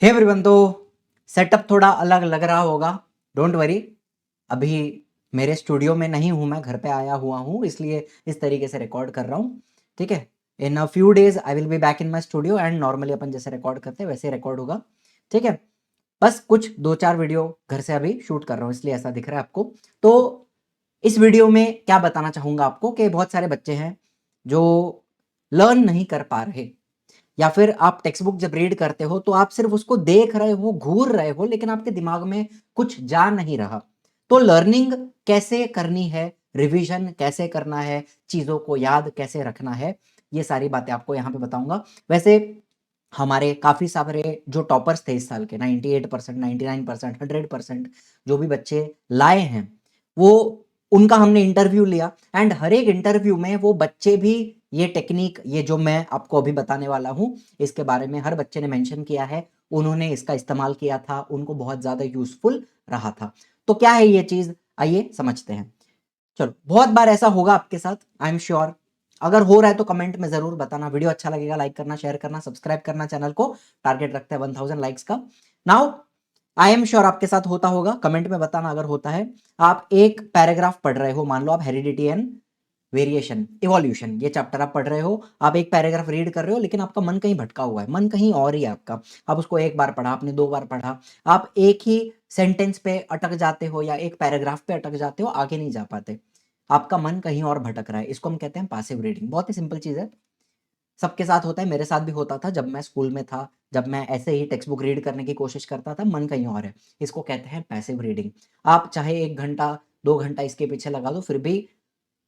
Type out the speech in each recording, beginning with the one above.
Hey everyone, तो setup थोड़ा अलग लग रहा होगा। डोंट वरी, अभी मेरे स्टूडियो में नहीं हूँ, मैं घर पे आया हुआ हूँ, इसलिए इस तरीके से रिकॉर्ड कर रहा हूँ। ठीक है, in a few days I will be back in my studio and normally अपन जैसे रिकॉर्ड करते हैं वैसे रिकॉर्ड होगा। ठीक है, बस कुछ 2-4 वीडियो घर से अभी शूट कर रहा हूँ, इसलिए ऐसा दिख रहा है आपको। तो इस वीडियो में क्या बताना चाहूँगा आपको कि बहुत सारे बच्चे हैं जो लर्न नहीं कर पा रहे, या फिर आप टेक्स्ट बुक जब रीड करते हो तो आप सिर्फ उसको देख रहे हो, घूर रहे हो, लेकिन आपके दिमाग में कुछ जा नहीं रहा। तो लर्निंग कैसे करनी है, रिवीजन कैसे करना है, चीजों को याद कैसे रखना है, ये सारी बातें आपको यहाँ पे बताऊंगा। वैसे हमारे काफी सारे जो टॉपर्स थे इस साल के 98%, 99%, 100% जो भी बच्चे लाए हैं, वो उनका हमने इंटरव्यू लिया एंड हर एक इंटरव्यू में वो बच्चे भी ये टेक्निक, ये जो मैं आपको अभी बताने वाला हूँ, इसके बारे में हर बच्चे ने मेंशन किया है, उन्होंने इसका इस्तेमाल किया था, उनको बहुत ज्यादा यूजफुल रहा था। तो क्या है ये चीज, आइए समझते हैं। चलो, बहुत बार ऐसा होगा आपके साथ, आई एम श्योर। अगर हो रहा है तो कमेंट में जरूर बताना। वीडियो अच्छा लगेगा लाइक करना, शेयर करना, सब्सक्राइब करना चैनल को। टारगेट रखते हैं 1000 लाइक्स का। नाउ आई एम श्योर आपके साथ होता होगा, कमेंट में बताना अगर होता है। आप एक पैराग्राफ पढ़ रहे हो, मान लो आप हेरिडिटी एंड वेरिएशन इवोल्यूशन ये चैप्टर आप पढ़ रहे हो, आप एक पैराग्राफ रीड कर रहे हो, लेकिन आपका मन कहीं भटका हुआ है, मन कहीं और ही है आपका। आप उसको एक बार पढ़ा, आपने 2 बार पढ़ा, आप एक ही सेंटेंस पे अटक जाते हो या एक पैराग्राफ पे अटक जाते हो, आगे नहीं जा पाते, आपका मन कहीं और भटक रहा है। इसको हम कहते हैं पैसिव रीडिंग। बहुत ही सिंपल चीज है, सबके साथ होता है, मेरे साथ भी होता था जब मैं स्कूल में था। जब मैं ऐसे ही टेक्स्ट बुक रीड करने की कोशिश करता था, मन कहीं और है। इसको कहते हैं पैसिव रीडिंग। आप चाहे 1 घंटा 2 घंटा इसके पीछे लगा दो, फिर भी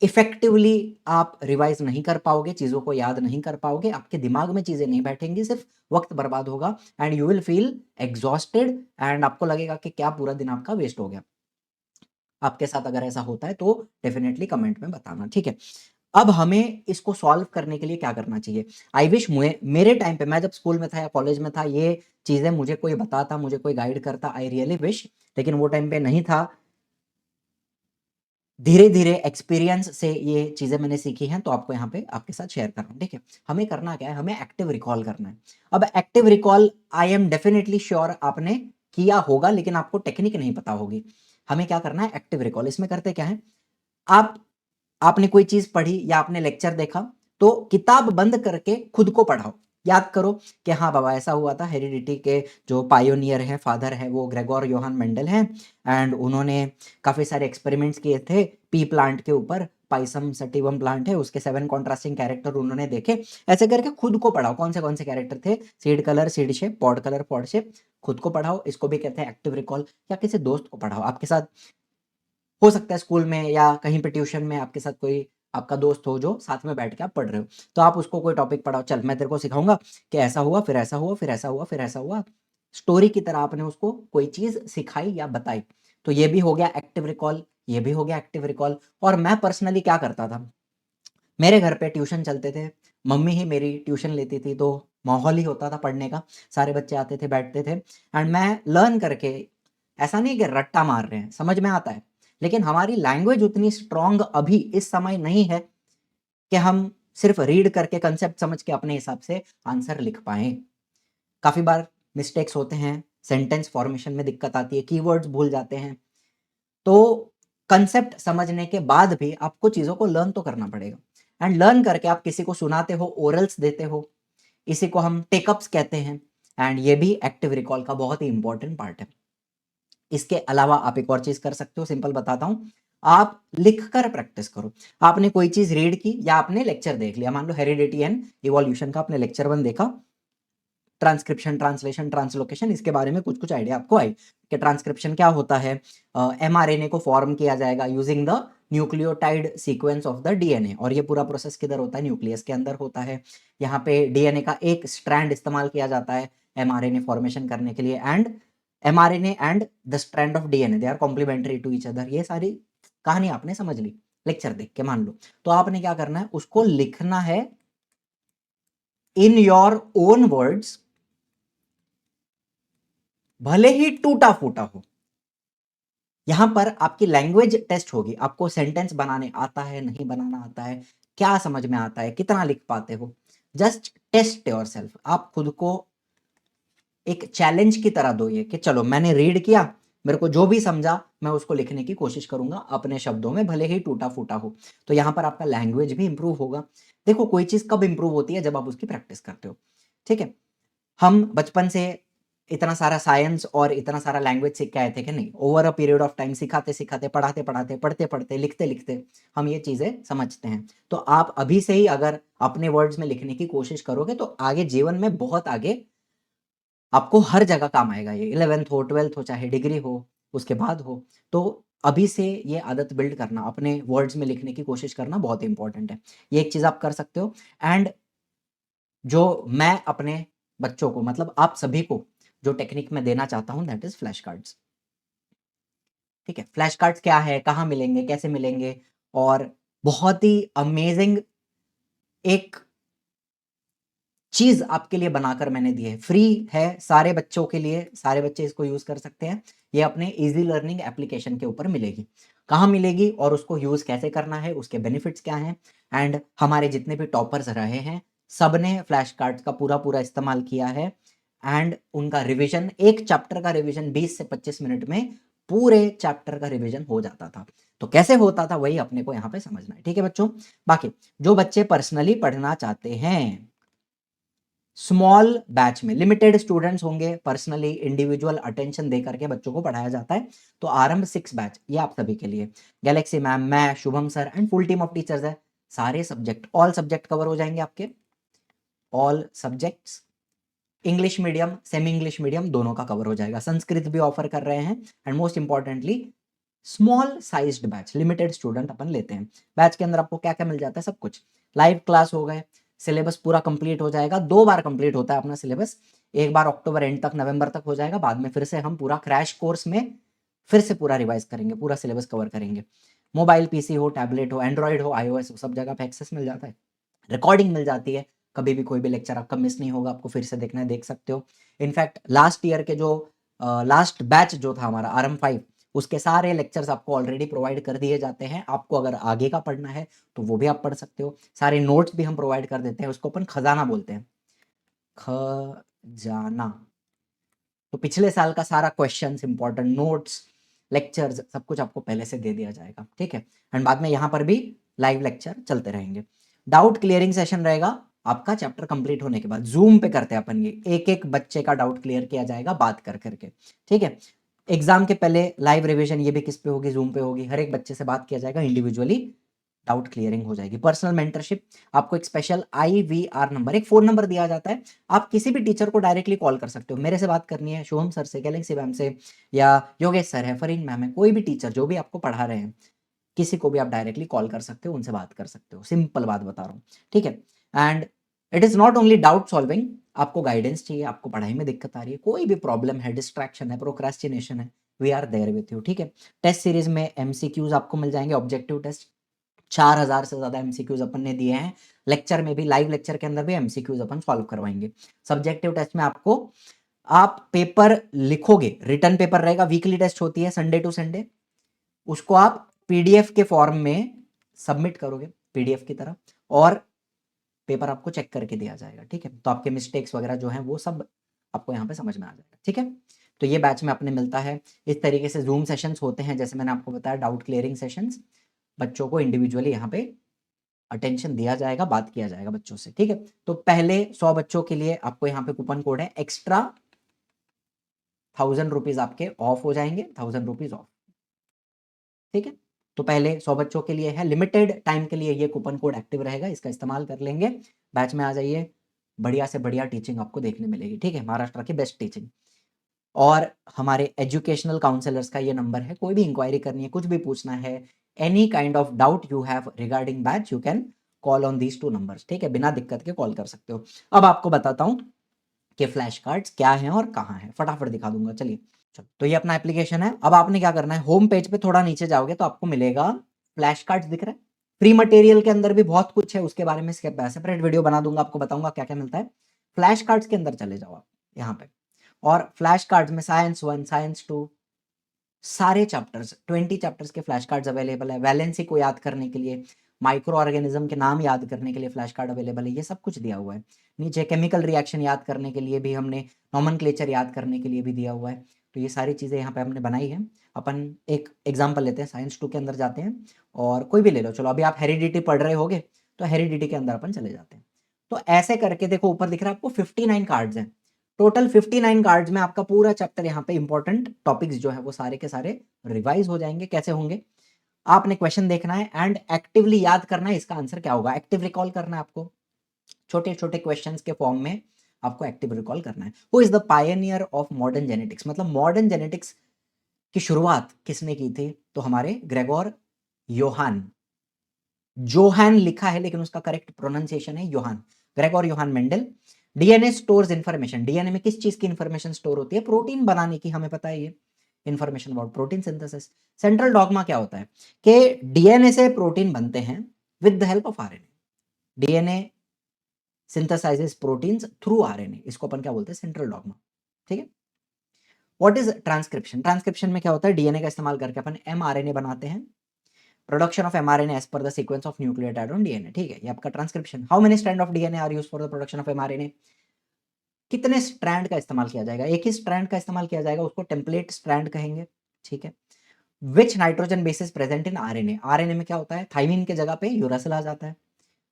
इफेक्टिवली आप रिवाइज नहीं कर पाओगे, चीजों को याद नहीं कर पाओगे, आपके दिमाग में चीजें नहीं बैठेंगी, सिर्फ वक्त बर्बाद होगा and you will feel exhausted and आपको लगेगा कि क्या पूरा दिन आपका वेस्ट हो गया। आपके साथ अगर ऐसा होता है तो डेफिनेटली कमेंट में बताना, ठीक है। अब हमें इसको सॉल्व करने के लिए क्या करना चाहिए। आई विश मेरे टाइम पे, मैं जब स्कूल में था या कॉलेज में था, ये चीजें मुझे कोई बताता, मुझे कोई गाइड करता, आई रियली विश, लेकिन वो टाइम पे नहीं था। धीरे धीरे एक्सपीरियंस से ये चीजें मैंने सीखी हैं, तो आपको यहाँ पे आपके साथ शेयर कर रहा हूँ, ठीक है। हमें करना क्या है, हमें एक्टिव रिकॉल करना है। अब active recall I am definitely sure आपने किया होगा, लेकिन आपको टेक्निक नहीं पता होगी। हमें क्या करना है, एक्टिव रिकॉल। इसमें करते क्या है, आप आपने कोई चीज पढ़ी या आपने लेक्चर देखा, तो किताब बंद करके खुद को पढ़ाओ, याद करो कि हाँ बाबा ऐसा हुआ था। हेरिडिटी के जो पायोनियर हैं, फादर है, वो ग्रेगोर योहान मेंडल हैं एंड उन्होंने काफी सारे एक्सपेरिमेंट्स किए थे पी प्लांट के ऊपर। पाइसम सटिवम प्लांट है, उसके 7 कॉन्ट्रास्टिंग कैरेक्टर उन्होंने देखे। ऐसे करके खुद को पढ़ाओ, कौन से कैरेक्टर थे, seed colour, seed shape, pod colour, pod shape. खुद को पढ़ाओ, इसको भी कहते हैं एक्टिव रिकॉल। या किसी दोस्त को पढ़ाओ, आपके साथ हो सकता है स्कूल में या कहीं पे ट्यूशन में आपके साथ कोई आपका दोस्त हो जो साथ में बैठ के आप पढ़ रहे हो, तो आप उसको कोई टॉपिक पढ़ाओ, चल मैं तेरे को सिखाऊंगा कि ऐसा हुआ, फिर ऐसा हुआ, फिर ऐसा हुआ, फिर ऐसा हुआ। स्टोरी की तरह आपने उसको कोई चीज सिखाई या बताई। तो ये भी हो गया एक्टिव रिकॉल, ये भी हो गया एक्टिव रिकॉल। और मैं पर्सनली क्या करता था, मेरे घर पे ट्यूशन चलते थे, मम्मी ही मेरी ट्यूशन लेती थी, तो माहौल ही होता था पढ़ने का, सारे बच्चे आते थे, बैठते थे एंड मैं लर्न करके, ऐसा नहीं कि रट्टा मार रहे हैं, समझ में आता है, लेकिन हमारी लैंग्वेज उतनी स्ट्रांग अभी इस समय नहीं है कि हम सिर्फ रीड करके कंसेप्ट समझ के अपने हिसाब से आंसर लिख पाए। काफी बार मिस्टेक्स होते हैं, सेंटेंस फॉर्मेशन में दिक्कत आती है, कीवर्ड्स भूल जाते हैं। तो कंसेप्ट समझने के बाद भी आपको चीजों को लर्न तो करना पड़ेगा एंड लर्न करके आप किसी को सुनाते हो, ओरल्स देते हो, इसी को हम टेकअप्स कहते हैं एंड ये भी एक्टिव रिकॉल का बहुत ही इंपॉर्टेंट पार्ट है। इसके अलावा आप एक और चीज कर सकते हो, सिंपल बताता हूं। आप लिखकर प्रैक्टिस करो। आपने कोई चीज रीड की या आपने लेक्चर देख लिया, मान लो हेरिडिटी एंड इवोल्यूशन का आपने लेक्चर 1 देखा, ट्रांसक्रिप्शन, ट्रांसलेशन, ट्रांसलोकेशन, इसके बारे में कुछ कुछ आइडिया आपको आई कि ट्रांसक्रिप्शन क्या होता है। एमआरएनए को फॉर्म किया जाएगा using the nucleotide sequence of the DNA, और ये पूरा प्रोसेस किधर होता है, न्यूक्लियस के अंदर होता है। यहाँ पे डीएनए का एक स्ट्रैंड इस्तेमाल किया जाता है एमआरएनए फॉर्मेशन करने के लिए and mRNA and the strand of DNA they are complementary to each other. ये सारी कहानी आपने समझ ली लेक्चर देख के, मान लो। तो आपने क्या करना है, उसको लिखना है इन योर ओन वर्ड्स, भले ही टूटा फूटा हो। यहां पर आपकी लैंग्वेज टेस्ट होगी, आपको सेंटेंस बनाने आता है, नहीं बनाना आता है, क्या समझ में आता है, कितना लिख पाते हो। जस्ट टेस्ट योर सेल्फ, आप खुद को एक चैलेंज की तरह दो ये कि चलो मैंने रीड किया, मेरे को जो भी समझा मैं उसको लिखने की कोशिश करूंगा अपने शब्दों में, भले ही टूटा फूटा हो। तो यहाँ पर आपका लैंग्वेज भी इंप्रूव होगा। देखो कोई चीज कब इंप्रूव होती है, जब आप उसकी प्रैक्टिस करते हो। ठीक है, हम बचपन से इतना सारा साइंस और इतना सारा लैंग्वेज सीख के आए थे कि नहीं, over a period of time सिखाते सिखाते, पढ़ाते पढ़ाते, पढ़ते पढ़ते, लिखते लिखते हम ये चीजें समझते हैं। तो आप अभी से ही अगर अपने वर्ड्स में लिखने की कोशिश करोगे तो आगे जीवन में बहुत आगे आपको हर जगह काम आएगा ये। 11th हो, 12th हो, चाहे डिग्री हो, उसके बाद हो। तो अभी से ये आदत बिल्ड करना, अपने वर्ड्स में लिखने की कोशिश करना बहुत इंपॉर्टेंट है। ये एक चीज आप कर सकते हो। एंड जो मैं अपने बच्चों को, मतलब आप सभी को जो टेक्निक मैं देना चाहता हूं, दैट इज फ्लैश कार्ड्स। ठीक है, फ्लैश कार्ड्स क्या है, कहाँ मिलेंगे, कैसे मिलेंगे, और बहुत ही अमेजिंग एक चीज आपके लिए बनाकर मैंने दी है। फ्री है सारे बच्चों के लिए, सारे बच्चे इसको यूज कर सकते हैं। ये अपने इजी लर्निंग एप्लीकेशन के ऊपर मिलेगी। कहाँ मिलेगी और उसको यूज कैसे करना है, उसके बेनिफिट्स क्या हैं। एंड हमारे जितने भी टॉपर्स रहे हैं, सबने फ्लैश कार्ड्स का पूरा पूरा इस्तेमाल किया है। एंड उनका रिवीजन, एक चैप्टर का रिवीजन 20 से 25 मिनट में पूरे चैप्टर का रिवीजन हो जाता था। तो कैसे होता था वही अपने को यहाँ पे समझना है। ठीक है बच्चों, बाकी जो बच्चे पर्सनली पढ़ना चाहते हैं, स्मॉल बैच में लिमिटेड स्टूडेंट्स होंगे, पर्सनली इंडिविजुअल अटेंशन दे करके बच्चों को पढ़ाया जाता है। तो आरंभ 6 बैच ये आप सभी के लिए, गैलेक्सी मैम, मैं, Shubham sir and full team of teachers है। सारे सब्जेक्ट, ऑल सब्जेक्ट कवर हो जाएंगे आपके, all subjects. English medium, semi English medium दोनों का कवर हो जाएगा। संस्कृत भी ऑफर कर रहे हैं। And most importantly small sized batch, limited student अपन लेते हैं। बैच के अंदर आपको क्या क्या मिल जाता है, सब कुछ। लाइव क्लास हो गए, सिलेबस पूरा कंप्लीट हो जाएगा। 2 बार कंप्लीट होता है अपना सिलेबस। एक बार अक्टूबर एंड तक, नवंबर तक हो जाएगा। बाद में फिर से हम पूरा क्रैश कोर्स में फिर से पूरा रिवाइज करेंगे, पूरा सिलेबस कवर करेंगे। मोबाइल पीसी हो, टैबलेट हो, एंड्रॉइड हो, iOS हो, सब जगह पे एक्सेस मिल जाता है। रिकॉर्डिंग मिल जाती है, कभी भी कोई भी लेक्चर आपका मिस नहीं होगा। आपको फिर से देखना है, देख सकते हो। इनफैक्ट लास्ट ईयर के जो लास्ट बैच जो था हमारा RM5, उसके सारे लेक्चर्स आपको ऑलरेडी प्रोवाइड कर दिए जाते हैं। आपको अगर आगे का पढ़ना है तो वो भी आप पढ़ सकते हो। सारे नोट्स भी हम प्रोवाइड कर देते हैं, उसको अपन खजाना बोलते हैं, खजाना। तो पिछले साल का सारा क्वेश्चंस, इंपॉर्टेंट नोट्स, लेक्चर्स, सब कुछ आपको पहले से दे दिया जाएगा। ठीक है, एंड बाद में यहाँ पर भी लाइव लेक्चर चलते रहेंगे। डाउट क्लियरिंग सेशन रहेगा आपका चैप्टर कंप्लीट होने के बाद। जूम पे करते हैं अपन ये, एक एक बच्चे का डाउट क्लियर किया जाएगा बात कर करके। ठीक है, एग्जाम के पहले लाइव रिवीजन ये भी किस पे होगी, जूम पे होगी। हर एक बच्चे से बात किया जाएगा इंडिविजुअली, डाउट क्लियरिंग हो जाएगी। पर्सनल मेंटरशिप, आपको एक स्पेशल IVR नंबर, एक फोन नंबर दिया जाता है। आप किसी भी टीचर को डायरेक्टली कॉल कर सकते हो। मेरे से बात करनी है, शुभम सर से, गैलेक्सी मैम से, या योगेश सर है, फरीन मैम है, कोई भी टीचर जो भी आपको पढ़ा रहे हैं, किसी को भी आप डायरेक्टली कॉल कर सकते हो, उनसे बात कर सकते हो। सिंपल बात बता रहा हूँ। ठीक है, and it is not only doubt solving, आपको गाइडेंस चाहिए, आपको पढ़ाई में दिक्कत आ रही है, कोई भी प्रॉब्लम है, डिस्ट्रैक्शन है, प्रोक्रेस्टिनेशन है, we are there with you. ठीक है, टेस्ट सीरीज में MCQs आपको मिल जाएंगे, ऑब्जेक्टिव टेस्ट। 4000 से ज्यादा MCQs अपन ने दिए हैं। लेक्चर में भी, लाइव लेक्चर के अंदर भी MCQs अपन सॉल्व करवाएंगे। सब्जेक्टिव टेस्ट में आपको, आप पेपर लिखोगे, रिटर्न पेपर रहेगा, वीकली टेस्ट होती है संडे टू संडे, उसको आप PDF के फॉर्म में सबमिट करोगे, PDF की तरह, और पेपर आपको चेक करके दिया जाएगा। ठीक है, तो आपके मिस्टेक्स वगैरह जो हैं वो सब आपको यहाँ पे समझ में आ जाएगा। ठीक है, तो ये बैच में अपने मिलता है। इस तरीके से जूम सेशंस होते हैं, जैसे मैंने आपको बताया, डाउट क्लियरिंग सेशंस। बच्चों को इंडिविजुअली यहाँ पे अटेंशन दिया जाएगा, बात किया जाएगा बच्चों से। ठीक है, तो पहले 100 बच्चों के लिए आपको यहाँ पे कूपन कोड है, एक्स्ट्रा 1000 रुपीज आपके ऑफ हो जाएंगे, 1000 रुपीज ऑफ। ठीक है, तो पहले 100 बच्चों के लिए है, लिमिटेड टाइम के लिए ये कूपन कोड एक्टिव रहेगा, इसका इस्तेमाल कर लेंगे। बैच में आ जाइए, बढ़िया से बढ़िया टीचिंग आपको देखने मिलेगी। ठीक है, महाराष्ट्र की बेस्ट टीचिंग। और हमारे एजुकेशनल काउंसलर्स का ये नंबर है, कोई भी इंक्वायरी करनी है, कुछ भी पूछना है, any kind of doubt you have regarding batch, you can call on these 2 numbers. ठीक है, बिना दिक्कत के कॉल कर सकते हो। अब आपको बताता हूँ कि फ्लैश कार्ड्स क्या हैं और कहाँ हैं, फटाफट दिखा दूंगा। चलिए, चलो, तो ये अपना एप्लीकेशन है। अब आपने क्या करना है, होम पेज पे थोड़ा नीचे जाओगे तो आपको मिलेगा फ्लैश कार्ड्स दिख रहा है। फ्री मटेरियल के अंदर भी बहुत कुछ है, उसके बारे में सेपरेट वीडियो बना दूंगा, आपको बताऊंगा क्या क्या मिलता है। फ्लैश कार्ड्स के अंदर चले जाओ आप यहाँ पे, और फ्लैश कार्ड्स में Science 1, Science 2, सारे चैप्टर्स, 20 चैप्टर्स के फ्लैश कार्ड्स अवेलेबल है। वैलेंसी को याद करने के लिए, माइक्रो ऑर्गेनिज्म के नाम याद करने के लिए फ्लैश कार्ड अवेलेबल है, ये सब कुछ दिया हुआ है। नीचे केमिकल रिएक्शन याद करने के लिए भी हमने, नोमेनक्लेचर याद करने के लिए भी दिया हुआ है। तो ये सारी चीज़ें यहाँ पे हमने बनाई हैं। अपन एक एग्जाम्पल लेते हैं, साइंस 2 के अंदर जाते हैं और कोई भी ले लो। चलो अभी आप हेरिडिटी पढ़ रहे होगे, तो हेरिडिटी के अंदर अपन चले जाते हैं। तो ऐसे करके देखो ऊपर दिख रहा है आपको 59 कार्ड्स हैं। टोटल 59 कार्ड्स में आपका पूरा चैप्टर यहाँ पे इंपॉर्टेंट टॉपिक्स जो है वो सारे के सारे रिवाइज हो जाएंगे। कैसे होंगे? आपने क्वेश्चन देखना है एंड एक्टिवली याद करना है इसका आंसर क्या होगा। एक्टिव रिकॉल करना है आपको, छोटे छोटे क्वेश्चंस के फॉर्म में आपको एक्टिव रिकॉल करना है। Who is the Pioneer of modern genetics, मतलब मॉडर्न जेनेटिक्स की शुरुआत किसने की थी? तो हमारे ग्रेगोर योहान, जोहान लिखा है लेकिन उसका करेक्ट प्रोनाउंसिएशन है Johann, Gregor Johann Mendel. DNA stores information, DNA में किस चीज की इंफॉर्मेशन स्टोर होती है? प्रोटीन बनाने की, हमें पता है ये information about protein synthesis. Central dogma क्या होता है कि डीएनए से प्रोटीन बनते हैं with the help of RNA. DNA synthesises proteins through RNA, इसको अपन क्या बोलते हैं? Central dogma. ठीक है। What is transcription? ट्रांसक्रिप्शन में क्या होता है? डीएनए का इस्तेमाल करके अपन एमआरएनए बनाते हैं। Production of mRNA as per the sequence of nucleotide on DNA. ठीक है, ये आपका transcription. How many strand of DNA are used for the production of mRNA? कितने स्ट्रैंड का इस्तेमाल किया जाएगा? एक ही स्ट्रैंड का इस्तेमाल किया जाएगा, उसको टेम्पलेट स्ट्रैंड कहेंगे। ठीक है। विच nitrogen base is present in RNA? RNA में क्या होता है? थाइमिन के जगह पे यूरासिल आ जाता है।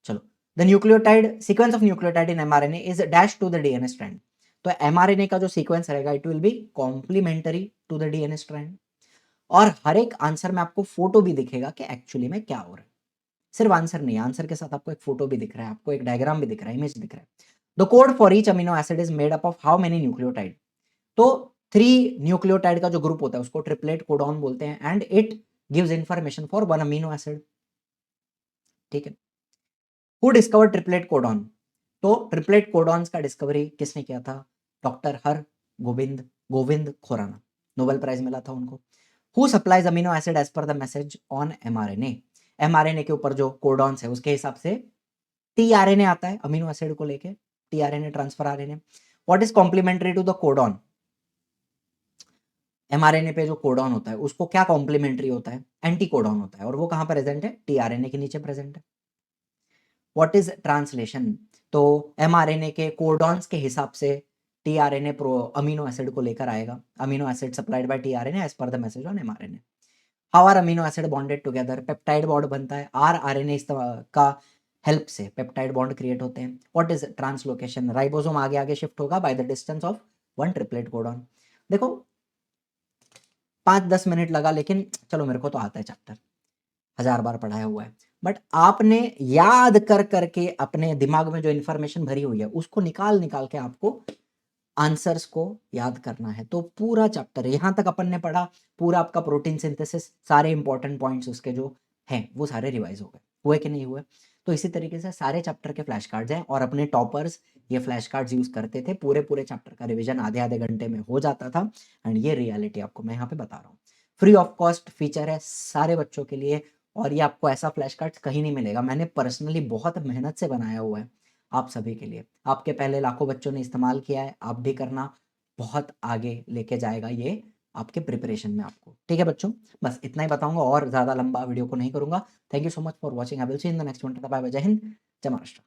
चलो, the nucleotide sequence of nucleotide in mRNA is dash to the DNA strand. तो एमआरएनए का जो सीक्वेंस रहेगा it will be complementary to the DNA strand. और हर एक आंसर में आपको फोटो भी दिखेगा कि एक्चुअली में क्या हो रहा है। सिर्फ आंसर नहीं, आंसर के साथ आपको एक फोटो भी दिख रहा है, आपको एक डायग्राम भी दिख रहा है, इमेज दिख रहा है। The code for each amino acid is made up of how many nucleotide? तो 3 न्यूक्लियोटाइड का जो ग्रुप होता है उसको ट्रिपलेट कोडॉन बोलते हैं and it gives information for 1 amino acid. ठीक है। Who discover triplet codon? तो ट्रिपलेट कोडॉन्स का डिस्कवरी किसने किया था? Doctor Har Gobind Gobind Khorana, Nobel prize मिला था उनको। Who supplies amino acid as per the message on mRNA? MRNA के ऊपर जो कोडॉन्स है उसके हिसाब से टीआरएनए आता है अमीनो एसिड को लेके, tRNA transfer RNA. What is complementary to the codon? MRNA पे जो कोडॉन होता है उसको क्या कॉम्प्लीमेंट्री होता है? एंटी कोडॉन होता है, और वो कहां प्रेजेंट है? टीआरएनए के नीचे प्रेजेंट है। What is translation? तो एमआरएनए के कोडॉन्स के हिसाब से टीआरएनए प्रो अमीनो एसिड को लेकर आएगा। Amino acid supplied by tRNA as per the message on mRNA. How are amino acid bonded together? Peptide bond बनता है, आरआरएनए का हेल्प से पेप्टाइड बॉन्ड क्रिएट होते हैं। What is translocation? राइबोसोम आगे आगे शिफ्ट होगा by the distance of 1 triplet codon. देखो 5-10 मिनट लगा, लेकिन चलो मेरे को तो आता है चैप्टर, 1000 बार पढ़ाया हुआ है। बट आपने याद कर करके अपने दिमाग में जो इंफॉर्मेशन भरी हुई है उसको निकाल निकाल के आपको आंसर्स को याद करना है। तो पूरा चैप्टर यहां तक अपन ने पढ़ा, पूरा आपका प्रोटीन सिंथेसिस, सारे इंपॉर्टेंट पॉइंट्स उसके जो हैं वो सारे रिवाइज हो गए, हुए कि नहीं हुए? तो इसी तरीके से सारे चैप्टर के फ्लैश कार्ड्स हैं और अपने टॉपर्स ये फ्लैश कार्ड्स यूज करते थे। पूरे पूरे चैप्टर का रिवीजन आधे आधे घंटे में हो जाता था। एंड ये रियलिटी आपको मैं यहाँ पे बता रहा हूँ। फ्री ऑफ कॉस्ट फीचर है सारे बच्चों के लिए, और ये आपको ऐसा फ्लैश कार्ड कहीं नहीं मिलेगा। मैंने पर्सनली बहुत मेहनत से बनाया हुआ है आप सभी के लिए। आपके पहले लाखों बच्चों ने इस्तेमाल किया है, आप भी करना, बहुत आगे लेके जाएगा ये आपके प्रिपरेशन में आपको। ठीक है बच्चों, बस इतना ही बताऊंगा और ज़्यादा लंबा वीडियो को नहीं करूंगा। Thank you so much for watching. I will see in the next one. Bye bye, जय हिंद, जय महाराष्ट्र।